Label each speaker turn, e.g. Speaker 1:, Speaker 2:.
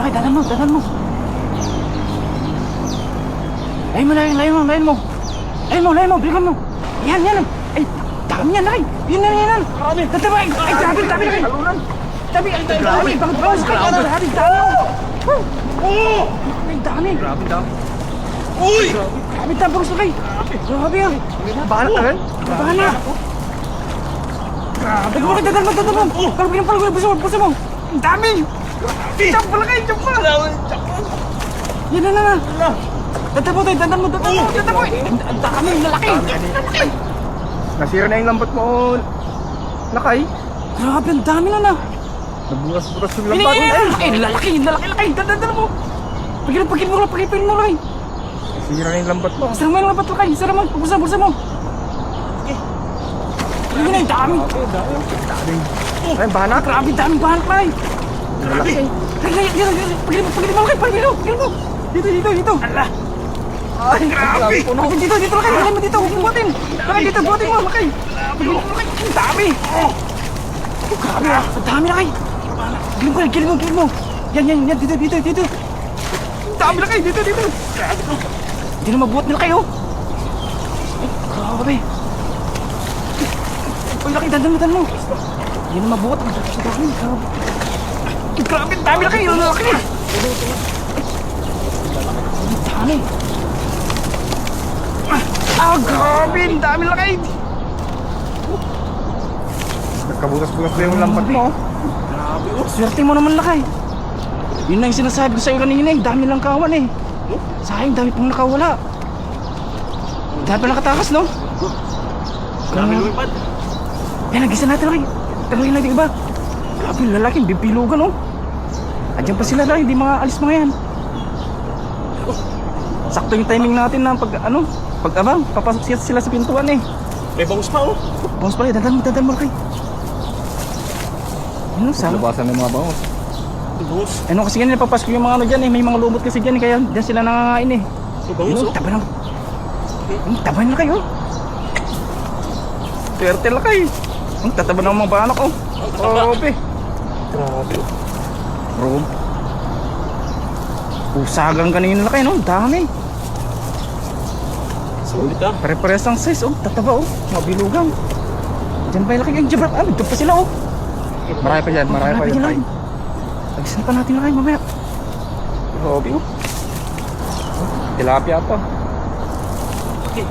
Speaker 1: laki, dadan mo. Layan mo. Bilikan mo. Yan. Ay, dami yan, laki. Yan.
Speaker 2: Grabe.
Speaker 1: Tataba, ay, grabe, laki.
Speaker 2: Alunan.
Speaker 1: Dami, bakit bawas ka? Dami.
Speaker 2: Oo!
Speaker 1: Ay, dami.
Speaker 2: Grabe daw. Uy!
Speaker 1: Grabe, tapos laki. Grabe yan.
Speaker 2: Bahala ka rin?
Speaker 1: Bahala. Grabe, bakit dadan mo. Palagyan, buso mo. Ang dami. Jump pa laki. Yan na. Dadan mo. Ang dami, lalaki.
Speaker 2: Nasira na yung lambat mo. Lakay.
Speaker 1: Grabe, ang dami na.
Speaker 2: Nagburas-buras yung lambat.
Speaker 1: Lalaki. Dadan mo. Pagipin mo, laki.
Speaker 2: Nasira na yung lambat mo.
Speaker 1: Sara mo yung lapat, laki. Sara mo, bulsa mo. Ayun na, ang dami.
Speaker 2: Ay, bahala.
Speaker 1: Grabe, dami bahan, laki.
Speaker 2: Malaki.
Speaker 1: Pagipin mo. Dito.
Speaker 2: Ala. Ay, grabe.
Speaker 1: Dito, laki. Laki mo dito, huwag mo buhatin. Laki, dito, buhatin mo, laki. Ang dami. Grabe, ang dami, laki. Giling mo. Yan, dito. Dami, laki, dito. Hindi na mabuhat nila kayo. Ay, grabe. Ay, laki, dandan mo. Hindi na mabuhat. Grabe, dami, laki. Laki. Dami. Grabe, dami, laki.
Speaker 2: Nagkabutas-butas na yung lambat mo.
Speaker 1: Grabe, swerte mo naman, laki. Yun na yung sinasabi ko sa'yo kanina, dami lang kawan eh. Sayang, dami pang nakawala. Dami pa nakatakas, no?
Speaker 2: Dami lumipad.
Speaker 1: Yan, nagisa natin, laki. Tagayin natin iba. Grabe, lalaki, bibilugan, no? Andiyan pa sila, laki, di mga alis mga yan. Sakto yung timing natin na pag-abang, papasok sila sa pintuan eh.
Speaker 2: May bangus pa, oh.
Speaker 1: Bangus pala, dadan mo, laki. Ano, sana?
Speaker 2: Labasan ng mga bangus. Bangus.
Speaker 1: Ano kasi ganyan, papasok yung mga dyan eh, may mga lumot kasi dyan eh, kaya dyan sila nangangain eh.
Speaker 2: Bangus, oh.
Speaker 1: Taba na kayo. Swerte lang kayo. Ang tataba ng mga banak oh. Grabe. Rob. Pusagang kanina na kayo no, dami.
Speaker 2: Sulit ah.
Speaker 1: Pare-pares ang size oh, tataba oh, mabilugang. Diyan ba yung laki yung jabrat? Diyan pa sila oh.
Speaker 2: Marami pa dyan.
Speaker 1: Agisan pa natin na kayo mamaya.
Speaker 2: Grabe, oh. Tilapia pa.
Speaker 1: Okay.